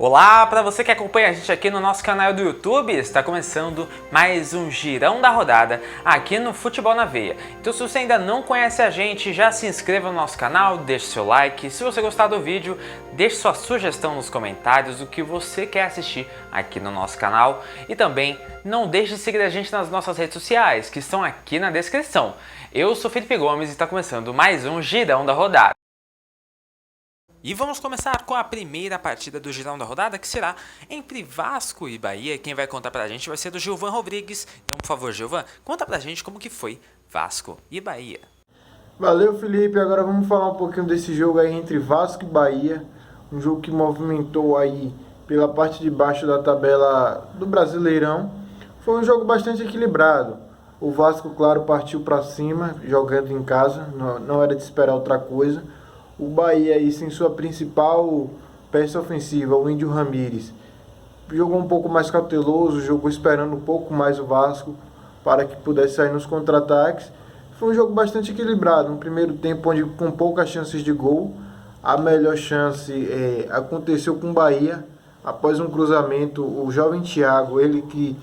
Olá para você que acompanha a gente aqui no nosso canal do YouTube, está começando mais um Girão da Rodada aqui no Futebol na Veia. Então se você ainda não conhece a gente, já se inscreva no nosso canal, deixe seu like, se você gostar do vídeo, deixe sua sugestão nos comentários do que você quer assistir aqui no nosso canal e também não deixe de seguir a gente nas nossas redes sociais, que estão aqui na descrição. Eu sou Felipe Gomes e está começando mais um Girão da Rodada. E vamos começar com a primeira partida do Girão da Rodada, que será entre Vasco e Bahia. Quem vai contar pra gente vai ser do Gilvan Rodrigues. Então, por favor, Gilvan, conta pra gente como que foi Vasco e Bahia. Valeu, Felipe. Agora vamos falar um pouquinho desse jogo aí entre Vasco e Bahia. Um jogo que movimentou aí pela parte de baixo da tabela do Brasileirão. Foi um jogo bastante equilibrado. O Vasco, claro, partiu para cima, jogando em casa. Não era de esperar outra coisa. O Bahia aí sem sua principal peça ofensiva, o Índio Ramírez, jogou um pouco mais cauteloso, jogou esperando um pouco mais o Vasco para que pudesse sair nos contra-ataques. Foi um jogo bastante equilibrado, um primeiro tempo onde com poucas chances de gol. A melhor chance aconteceu com o Bahia, após um cruzamento, o jovem Thiago, ele que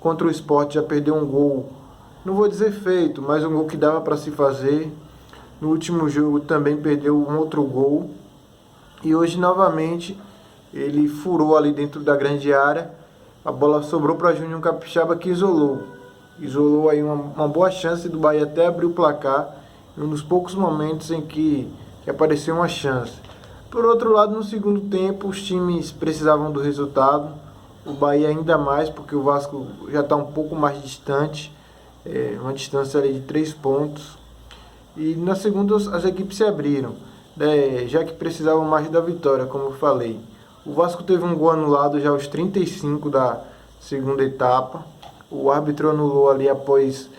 contra o Sport já perdeu um gol, não vou dizer feito, mas um gol que dava para se fazer. No último jogo também perdeu um outro gol. E hoje novamente ele furou ali dentro da grande área. A bola sobrou para Júnior Capixaba, que isolou aí uma boa chance do Bahia até abrir o placar. Um dos poucos momentos em que apareceu uma chance. Por outro lado, no segundo tempo os times precisavam do resultado. O Bahia ainda mais, porque o Vasco já está um pouco mais distante. Uma distância ali de 3 pontos. E na segunda as equipes se abriram, já que precisavam mais da vitória, como eu falei. O Vasco teve um gol anulado já aos 35 da segunda etapa. O árbitro anulou ali após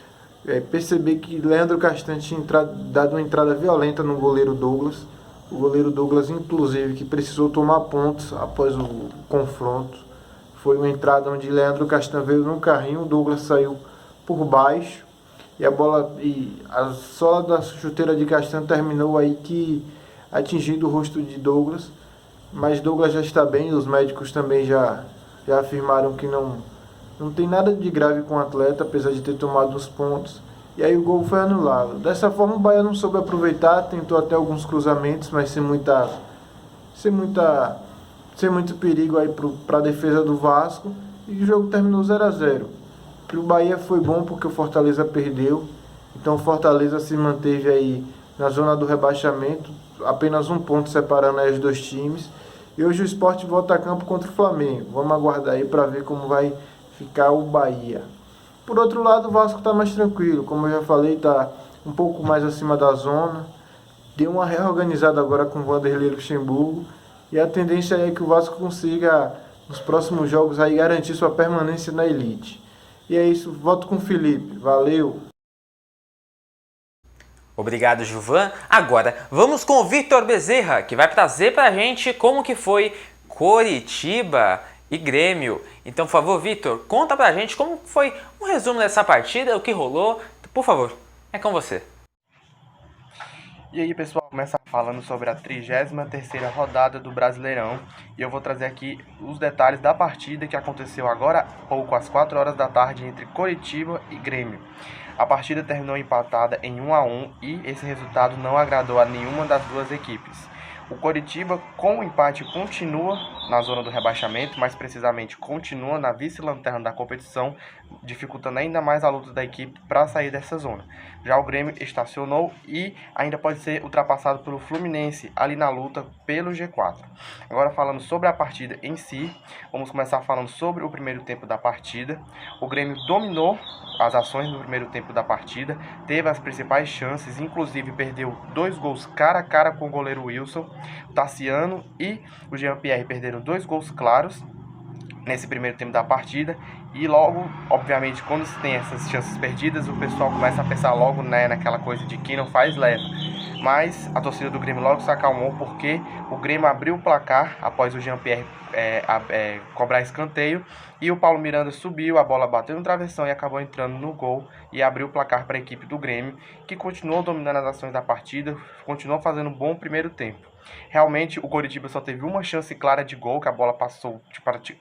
perceber que Leandro Castan tinha dado uma entrada violenta no goleiro Douglas. O goleiro Douglas, inclusive, que precisou tomar pontos após o confronto. Foi uma entrada onde Leandro Castan veio no carrinho, o Douglas saiu por baixo. E a sola da chuteira de Castan terminou aí que atingindo o rosto de Douglas. Mas Douglas já está bem, os médicos também já afirmaram que não tem nada de grave com o atleta, apesar de ter tomado os pontos. E aí o gol foi anulado. Dessa forma o Bahia não soube aproveitar, tentou até alguns cruzamentos, mas sem muito perigo aí para a defesa do Vasco. E o jogo terminou 0-0. Para o Bahia foi bom porque o Fortaleza perdeu, então o Fortaleza se manteve aí na zona do rebaixamento, apenas um ponto separando aí os dois times. E hoje o Sport volta a campo contra o Flamengo. Vamos aguardar aí para ver como vai ficar o Bahia. Por outro lado, o Vasco está mais tranquilo, como eu já falei, está um pouco mais acima da zona. Deu uma reorganizada agora com o Vanderlei Luxemburgo e a tendência é que o Vasco consiga nos próximos jogos aí garantir sua permanência na elite. E é isso, volto com o Felipe. Valeu! Obrigado, Gilvan. Agora, vamos com o Victor Bezerra, que vai trazer pra gente como que foi Coritiba e Grêmio. Então, por favor, Victor, conta pra gente como foi um resumo dessa partida, o que rolou. Por favor, é com você. E aí, pessoal, começa falando sobre a 33ª rodada do Brasileirão e eu vou trazer aqui os detalhes da partida que aconteceu agora há pouco, às 4 horas da tarde, entre Coritiba e Grêmio. A partida terminou empatada em 1-1 e esse resultado não agradou a nenhuma das duas equipes. O Coritiba, com o empate, continua na zona do rebaixamento, mais precisamente continua na vice-lanterna da competição, dificultando ainda mais a luta da equipe para sair dessa zona. Já o Grêmio estacionou e ainda pode ser ultrapassado pelo Fluminense ali na luta pelo G4. Agora falando sobre a partida em si, vamos começar falando sobre o primeiro tempo da partida. O Grêmio dominou as ações no primeiro tempo da partida, teve as principais chances, inclusive perdeu 2 gols cara a cara com o goleiro Wilson. O Tassiano e o Jean-Pierre perderam 2 gols claros nesse primeiro tempo da partida E logo, obviamente, quando se tem essas chances perdidas, o pessoal começa a pensar logo, né, naquela coisa de quem não faz, leva. Mas a torcida do Grêmio logo se acalmou porque o Grêmio abriu o placar após o Jean-Pierre cobrar escanteio e o Paulo Miranda subiu, a bola bateu no travessão e acabou entrando no gol e abriu o placar para a equipe do Grêmio, que continuou dominando as ações da partida, continuou fazendo um bom primeiro tempo. Realmente o Coritiba só teve uma chance clara de gol, que a bola passou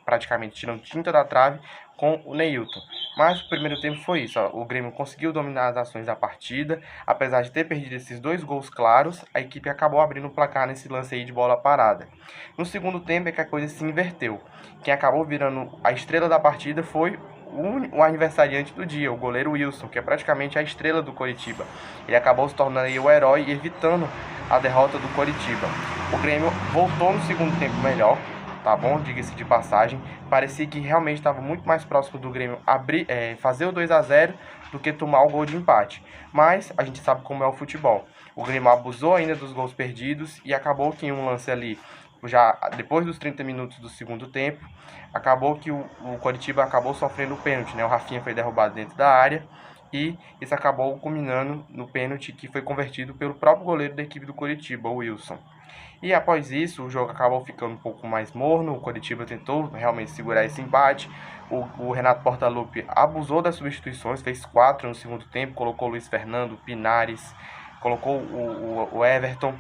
praticamente tirando tinta da trave com o Neilton. Mas o primeiro tempo foi isso, ó. O Grêmio conseguiu dominar as ações da partida, apesar de ter perdido esses 2 gols claros, a equipe acabou abrindo o placar nesse lance aí de bola parada. No segundo tempo é que a coisa se inverteu. Quem acabou virando a estrela da partida foi o aniversariante do dia, o goleiro Wilson, que é praticamente a estrela do Coritiba. Ele acabou se tornando aí o herói e evitando a derrota do Coritiba. O Grêmio voltou no segundo tempo melhor, tá bom? Diga-se de passagem. Parecia que realmente estava muito mais próximo do Grêmio fazer o 2-0 do que tomar o gol de empate. Mas a gente sabe como é o futebol. O Grêmio abusou ainda dos gols perdidos e acabou que em um lance ali, já depois dos 30 minutos do segundo tempo, acabou que o Coritiba acabou sofrendo o pênalti, né? O Rafinha foi derrubado dentro da área e isso acabou culminando no pênalti que foi convertido pelo próprio goleiro da equipe do Coritiba, o Wilson. E após isso, o jogo acabou ficando um pouco mais morno, o Coritiba tentou realmente segurar esse empate, o Renato Portaluppi abusou das substituições, fez 4 no segundo tempo, colocou o Luiz Fernando, Pinares, colocou o Everton,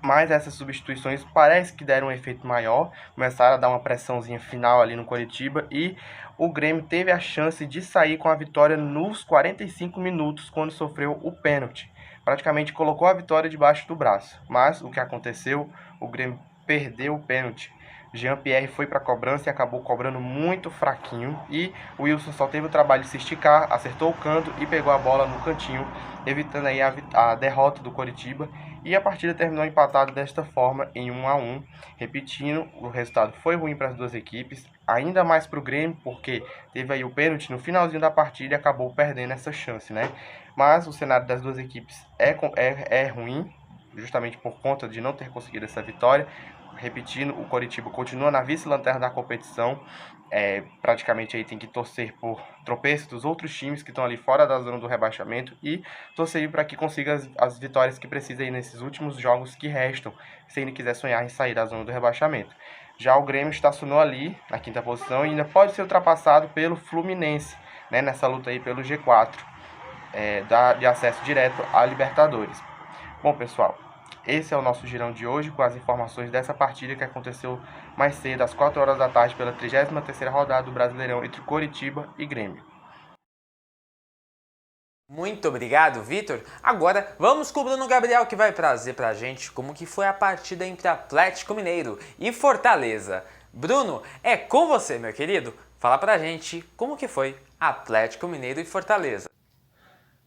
mas essas substituições parece que deram um efeito maior, começaram a dar uma pressãozinha final ali no Coritiba e o Grêmio teve a chance de sair com a vitória nos 45 minutos quando sofreu o pênalti. Praticamente colocou a vitória debaixo do braço, mas o que aconteceu? O Grêmio perdeu o pênalti. Jean-Pierre foi para a cobrança e acabou cobrando muito fraquinho e o Wilson só teve o trabalho de se esticar, acertou o canto e pegou a bola no cantinho, evitando aí a derrota do Coritiba. E a partida terminou empatada desta forma em 1-1. Repetindo, o resultado foi ruim para as duas equipes, ainda mais para o Grêmio, porque teve aí o pênalti no finalzinho da partida e acabou perdendo essa chance, né? Mas o cenário das duas equipes é ruim, justamente por conta de não ter conseguido essa vitória. Repetindo, o Coritiba continua na vice-lanterna da competição. Praticamente aí tem que torcer por tropeços dos outros times que estão ali fora da zona do rebaixamento e torcer para que consiga as vitórias que precisa aí nesses últimos jogos que restam, se ainda quiser sonhar em sair da zona do rebaixamento. Já o Grêmio estacionou ali na 5ª posição e ainda pode ser ultrapassado pelo Fluminense, né, nessa luta aí pelo G4, de acesso direto à Libertadores. Bom, pessoal, esse é o nosso girão de hoje com as informações dessa partida que aconteceu mais cedo, às 4 horas da tarde, pela 33ª rodada do Brasileirão entre Coritiba e Grêmio. Muito obrigado, Vitor. Agora vamos com o Bruno Gabriel, que vai trazer pra gente como que foi a partida entre Atlético Mineiro e Fortaleza. Bruno, é com você, meu querido. Fala pra gente como que foi Atlético Mineiro e Fortaleza.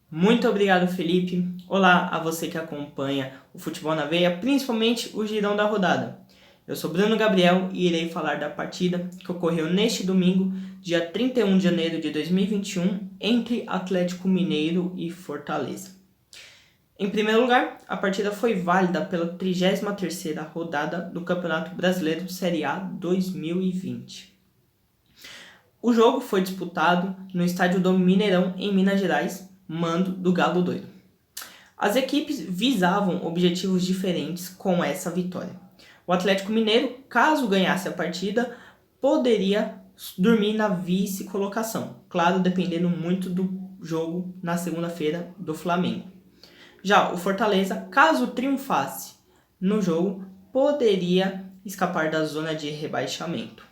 Muito obrigado, Felipe. Olá a você que acompanha o Futebol na Veia, principalmente o girão da rodada. Eu sou Bruno Gabriel e irei falar da partida que ocorreu neste domingo, dia 31 de janeiro de 2021, entre Atlético Mineiro e Fortaleza. Em primeiro lugar, a partida foi válida pela 33ª rodada do Campeonato Brasileiro Série A 2020. O jogo foi disputado no estádio do Mineirão, em Minas Gerais, mando do Galo Doido. As equipes visavam objetivos diferentes com essa vitória. O Atlético Mineiro, caso ganhasse a partida, poderia dormir na vice-colocação, claro, dependendo muito do jogo na segunda-feira do Flamengo. Já o Fortaleza, caso triunfasse no jogo, poderia escapar da zona de rebaixamento.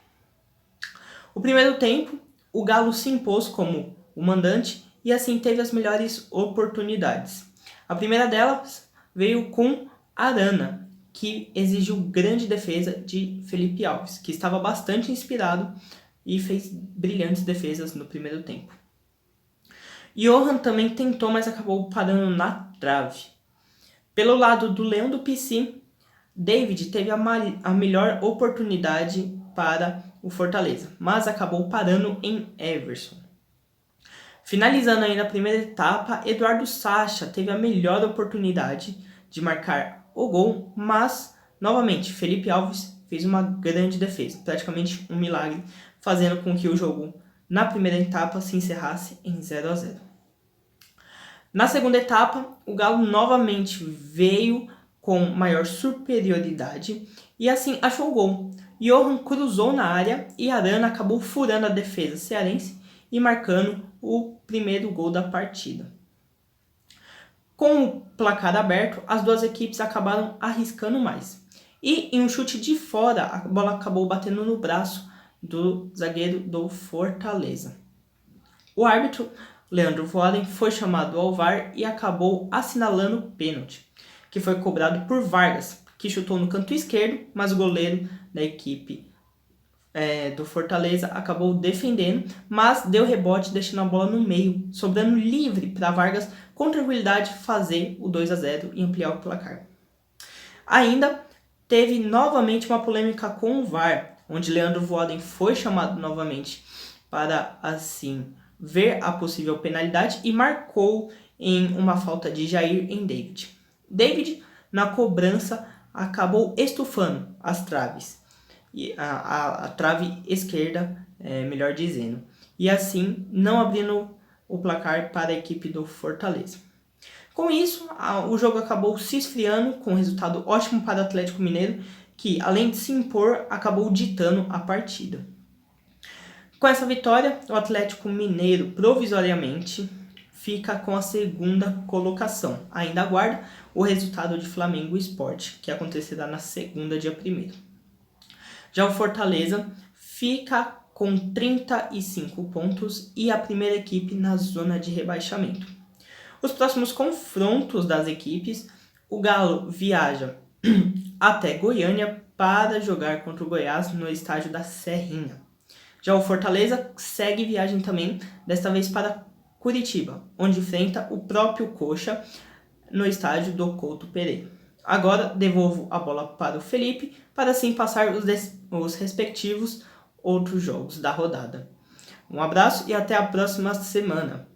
O primeiro tempo, o Galo se impôs como o mandante e assim teve as melhores oportunidades. A primeira delas veio com Arana, que exigiu grande defesa de Felipe Alves, que estava bastante inspirado e fez brilhantes defesas no primeiro tempo. Johan também tentou, mas acabou parando na trave. Pelo lado do Leão do PC, David teve a melhor oportunidade para o Fortaleza, mas acabou parando em Everson. Finalizando ainda a primeira etapa, Eduardo Sacha teve a melhor oportunidade de marcar o gol, mas, novamente, Felipe Alves fez uma grande defesa, praticamente um milagre, fazendo com que o jogo na primeira etapa se encerrasse em 0-0. Na segunda etapa, o Galo novamente veio com maior superioridade e assim achou o gol. Johan cruzou na área e Arana acabou furando a defesa cearense e marcando o primeiro gol da partida. Com o placar aberto, as duas equipes acabaram arriscando mais. E em um chute de fora, a bola acabou batendo no braço do zagueiro do Fortaleza. O árbitro, Leandro Voaden, foi chamado ao VAR e acabou assinalando o pênalti, que foi cobrado por Vargas, que chutou no canto esquerdo, mas o goleiro da equipe do Fortaleza acabou defendendo, mas deu rebote deixando a bola no meio, sobrando livre para Vargas com tranquilidade fazer o 2-0 e ampliar o placar. Ainda teve novamente uma polêmica com o VAR, onde Leandro Voaden foi chamado novamente para assim ver a possível penalidade e marcou em uma falta de Jair em David. David, na cobrança, acabou estufando as traves. A trave esquerda, melhor dizendo. E assim, não abrindo o placar para a equipe do Fortaleza. Com isso, o jogo acabou se esfriando, com um resultado ótimo para o Atlético Mineiro, que, além de se impor, acabou ditando a partida. Com essa vitória, o Atlético Mineiro, provisoriamente, fica com a segunda colocação. Ainda aguarda o resultado de Flamengo e Sport, que acontecerá na segunda, dia 1º. Já o Fortaleza fica com 35 pontos e a primeira equipe na zona de rebaixamento. Os próximos confrontos das equipes, o Galo viaja até Goiânia para jogar contra o Goiás no estádio da Serrinha. Já o Fortaleza segue viagem também, desta vez para Curitiba, onde enfrenta o próprio Coxa no estádio do Couto Pereira. Agora devolvo a bola para o Felipe, para assim passar os respectivos outros jogos da rodada. Um abraço e até a próxima semana.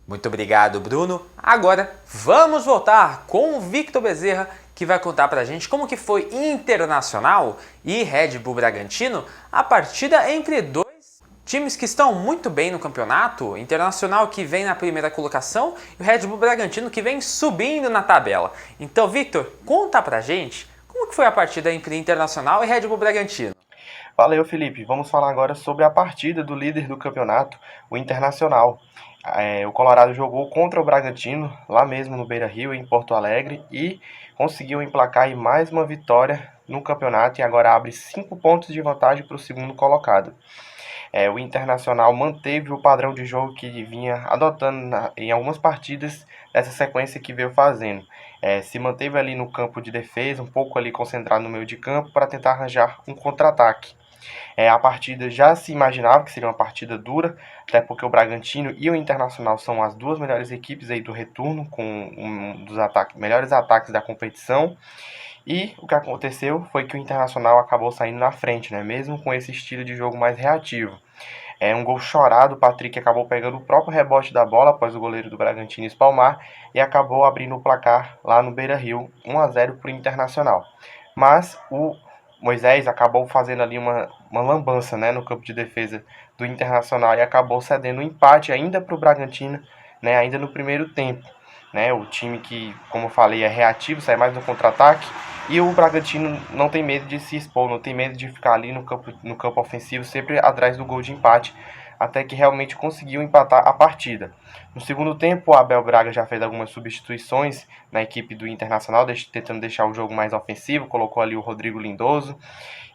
Muito obrigado, Bruno. Agora vamos voltar com o Victor Bezerra, que vai contar pra gente como que foi Internacional e Red Bull Bragantino, a partida entre dois times que estão muito bem no campeonato, Internacional que vem na primeira colocação e o Red Bull Bragantino que vem subindo na tabela. Então, Victor, conta pra gente como que foi a partida entre Internacional e Red Bull Bragantino. Valeu, Felipe. Vamos falar agora sobre a partida do líder do campeonato, o Internacional. O Colorado jogou contra o Bragantino, lá mesmo no Beira-Rio, em Porto Alegre, e conseguiu emplacar aí mais uma vitória no campeonato e agora abre 5 pontos de vantagem para o segundo colocado. O Internacional manteve o padrão de jogo que vinha adotando em algumas partidas dessa sequência que veio fazendo. Se manteve ali no campo de defesa, um pouco ali concentrado no meio de campo para tentar arranjar um contra-ataque. A partida já se imaginava que seria uma partida dura, até porque o Bragantino e o Internacional são as duas melhores equipes aí do retorno, com um dos melhores ataques da competição. E o que aconteceu foi que o Internacional acabou saindo na frente, né? Mesmo com esse estilo de jogo mais reativo. Um gol chorado, o Patrick acabou pegando o próprio rebote da bola após o goleiro do Bragantino espalmar e acabou abrindo o placar lá no Beira-Rio, 1-0 para o Internacional. Mas o Moisés acabou fazendo ali uma lambança, né, no campo de defesa do Internacional e acabou cedendo um empate ainda para o Bragantino, né, ainda no primeiro tempo. Né, o time que, como eu falei, é reativo, sai mais no contra-ataque, e o Bragantino não tem medo de se expor, não tem medo de ficar ali no campo ofensivo, sempre atrás do gol de empate, até que realmente conseguiu empatar a partida. No segundo tempo, o Abel Braga já fez algumas substituições na equipe do Internacional, tentando deixar o jogo mais ofensivo, colocou ali o Rodrigo Lindoso,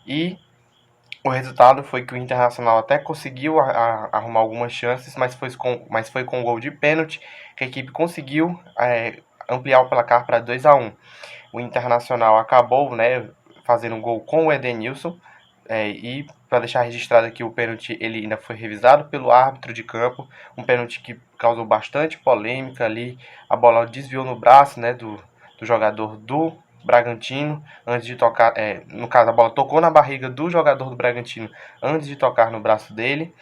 e o resultado foi que o Internacional até conseguiu arrumar algumas chances, mas foi com um gol de pênalti que a equipe conseguiu ampliar o placar para 2-1. O Internacional acabou, né, fazendo um gol com o Edenilson, e para deixar registrado aqui, o pênalti ele ainda foi revisado pelo árbitro de campo, um pênalti que causou bastante polêmica ali, a bola desviou no braço, né, do jogador do Bragantino, antes de tocar, no caso a bola tocou na barriga do jogador do Bragantino antes de tocar no braço dele,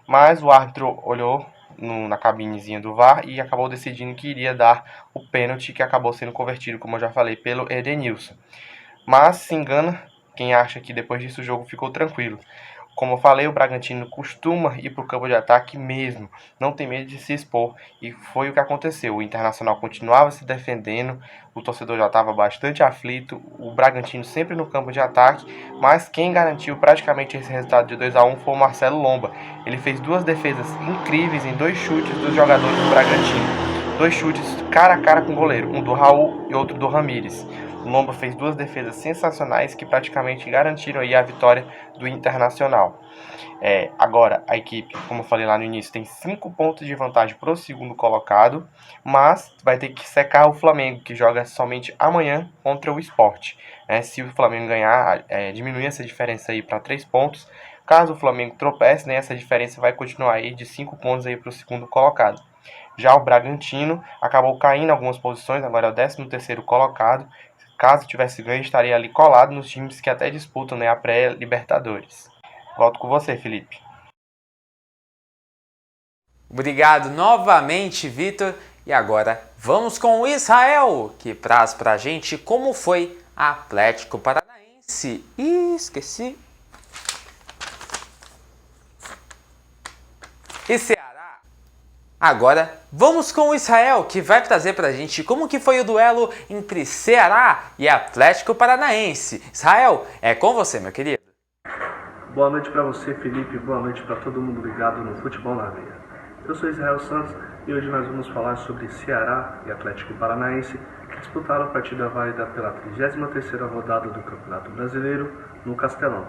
mas o árbitro olhou na cabinezinha do VAR e acabou decidindo que iria dar o pênalti, que acabou sendo convertido, como eu já falei, pelo Edenilson. Mas se engana quem acha que depois disso o jogo ficou tranquilo. Como eu falei, o Bragantino costuma ir para o campo de ataque mesmo, não tem medo de se expor, e foi o que aconteceu. O Internacional continuava se defendendo, o torcedor já estava bastante aflito, o Bragantino sempre no campo de ataque, mas quem garantiu praticamente esse resultado de 2-1 foi o Marcelo Lomba. Ele fez duas defesas incríveis em dois chutes dos jogadores do Bragantino. Dois chutes cara a cara com o goleiro, um do Raul e outro do Ramires. O Lomba fez duas defesas sensacionais que praticamente garantiram aí a vitória do Internacional. Agora, a equipe, como eu falei lá no início, tem 5 pontos de vantagem para o segundo colocado, mas vai ter que secar o Flamengo, que joga somente amanhã contra o Sport. Se o Flamengo ganhar, diminuir essa diferença aí para 3 pontos. Caso o Flamengo tropece, né, essa diferença vai continuar aí de 5 pontos para o segundo colocado. Já o Bragantino acabou caindo em algumas posições, agora é o 13º colocado. Caso tivesse ganho, estaria ali colado nos times que até disputam, né, a pré-Libertadores. Volto com você, Felipe. Obrigado novamente, Vitor. E agora vamos com o Israel, que traz pra gente como foi Atlético Paranaense. Ih, esqueci. E Ceará. Agora vamos com o Israel, que vai trazer pra gente como que foi o duelo entre Ceará e Atlético Paranaense. Israel, é com você, meu querido. Boa noite para você, Felipe. Boa noite para todo mundo ligado no Futebol na Veia. Eu sou Israel Santos e hoje nós vamos falar sobre Ceará e Atlético Paranaense, que disputaram a partida válida pela 33ª rodada do Campeonato Brasileiro no Castelão.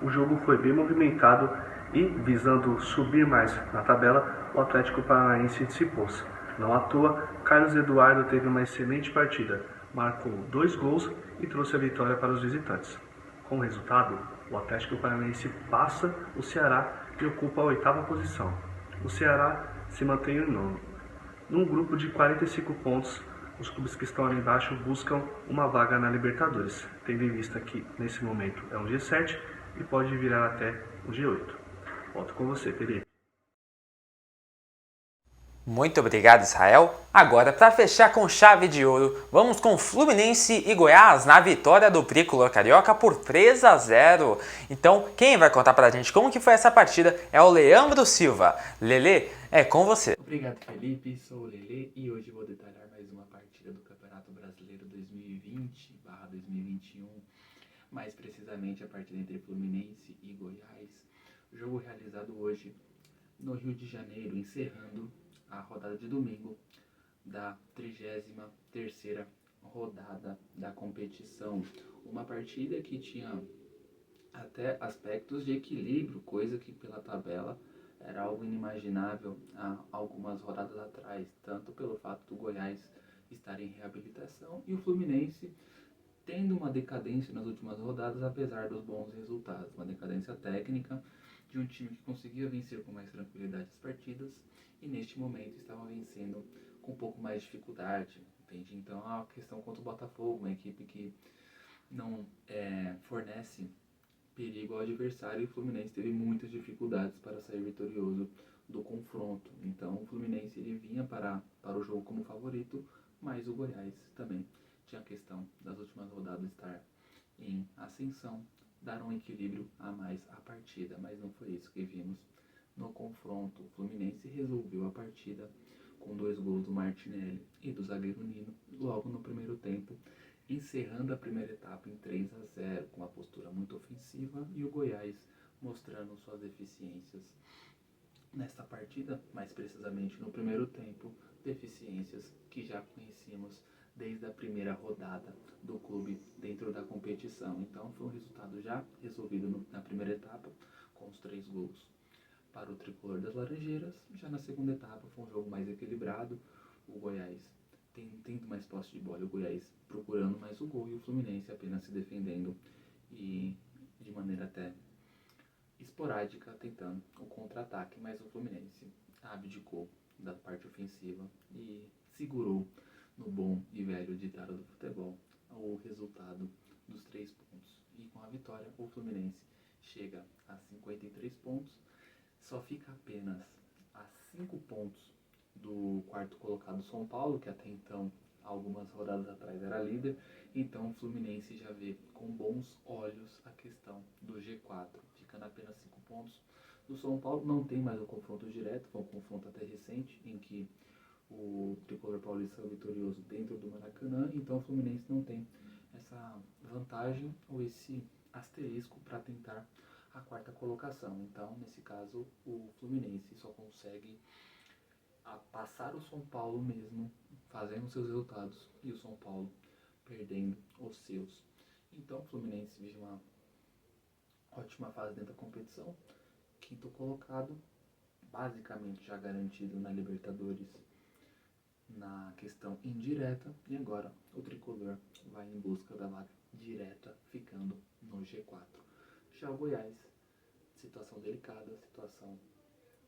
O jogo foi bem movimentado e, visando subir mais na tabela, o Atlético Paranaense se pôs. Não à toa, Carlos Eduardo teve uma excelente partida, marcou 2 gols e trouxe a vitória para os visitantes. Com o resultado, o Atlético Paranaense passa o Ceará e ocupa a 8ª posição. O Ceará se mantém em nono. Num grupo de 45 pontos, os clubes que estão ali embaixo buscam uma vaga na Libertadores, tendo em vista que, nesse momento, é um G7 e pode virar até um G8. Volto com você, Felipe. Muito obrigado, Israel. Agora, para fechar com chave de ouro, vamos com Fluminense e Goiás na vitória do Tricolor Carioca por 3-0. Então, quem vai contar pra gente como que foi essa partida é o Leandro Silva. Lelê, é com você. Obrigado, Felipe. Sou o Lelê e hoje vou detalhar mais uma partida do Campeonato Brasileiro 2020/2021, mais precisamente a partida entre Fluminense e Goiás. O jogo realizado hoje no Rio de Janeiro, encerrando a rodada de domingo da 33ª rodada da competição. Uma partida que tinha até aspectos de equilíbrio, coisa que pela tabela era algo inimaginável há algumas rodadas atrás, tanto pelo fato do Goiás estar em reabilitação e o Fluminense tendo uma decadência nas últimas rodadas, apesar dos bons resultados. Uma decadência técnica de um time que conseguia vencer com mais tranquilidade as partidas e neste momento estava vencendo com um pouco mais de dificuldade, entende? Então a questão contra o Botafogo, uma equipe que não fornece perigo ao adversário, e o Fluminense teve muitas dificuldades para sair vitorioso do confronto. Então o Fluminense ele vinha para o jogo como favorito, mas o Goiás também tinha a questão das últimas rodadas estar em ascensão, dar um equilíbrio a mais à partida, mas não foi isso que vimos no confronto. O Fluminense resolveu a partida com 2 gols do Martinelli e do zagueiro Nino logo no primeiro tempo, encerrando a primeira etapa em 3-0 com uma postura muito ofensiva e o Goiás mostrando suas deficiências nesta partida, mais precisamente no primeiro tempo, deficiências que já conhecíamos desde a primeira rodada do clube dentro da competição. Então foi um resultado já resolvido na primeira etapa com os 3 gols para o tricolor das Laranjeiras. Já na segunda etapa foi um jogo mais equilibrado, o Goiás tendo mais posse de bola, o Goiás procurando mais o gol e o Fluminense apenas se defendendo e de maneira até esporádica tentando o contra-ataque, mas o Fluminense abdicou da parte ofensiva e segurou no bom e velho ditado do futebol o resultado dos 3 pontos. E com a vitória, o Fluminense chega a 53 pontos, só fica apenas a 5 pontos do quarto colocado São Paulo, que até então, algumas rodadas atrás, era líder, Então o Fluminense já vê com bons olhos a questão do G4, ficando apenas 5 pontos. O São Paulo não tem mais um confronto direto, foi um confronto até recente, em que o tricolor paulista foi vitorioso dentro do Maracanã, então o Fluminense não tem essa vantagem ou esse asterisco para tentar a 4ª colocação. Então, nesse caso, o Fluminense só consegue passar o São Paulo mesmo, fazendo seus resultados, e o São Paulo perdendo os seus. Então, o Fluminense vive uma ótima fase dentro da competição, 5º colocado, basicamente já garantido na Libertadores na questão indireta, e agora o tricolor vai em busca da vaga direta, ficando no G4. Já o Goiás, situação delicada, situação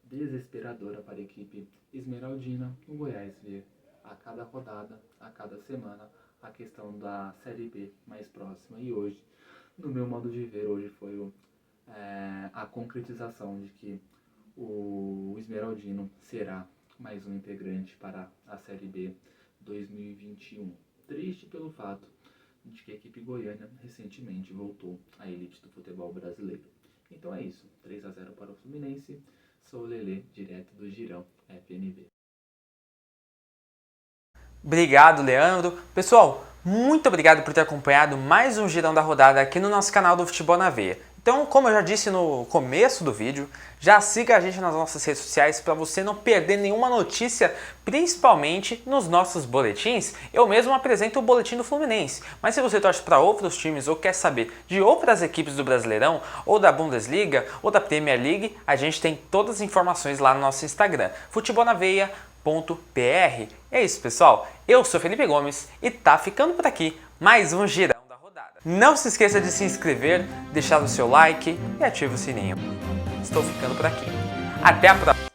desesperadora para a equipe esmeraldina. O Goiás vê a cada rodada, a cada semana, a questão da Série B mais próxima, e hoje, no meu modo de ver, hoje foi a concretização de que o esmeraldino será mais um integrante para a Série B 2021. Triste pelo fato de que a equipe goiana recentemente voltou à elite do futebol brasileiro. Então é isso, 3-0 para o Fluminense. Sou o Lelê, direto do Girão FNV. Obrigado, Leandro. Pessoal, muito obrigado por ter acompanhado mais um Girão da Rodada aqui no nosso canal do Futebol na Veia. Então, como eu já disse no começo do vídeo, já siga a gente nas nossas redes sociais para você não perder nenhuma notícia, principalmente nos nossos boletins. Eu mesmo apresento o boletim do Fluminense, mas se você torce para outros times ou quer saber de outras equipes do Brasileirão, ou da Bundesliga, ou da Premier League, a gente tem todas as informações lá no nosso Instagram, futebolnaveia.br. É isso, pessoal. Eu sou Felipe Gomes e tá ficando por aqui mais um Girão da Rodada. Não se esqueça de se inscrever, deixar o seu like e ative o sininho. Estou ficando por aqui. Até a próxima!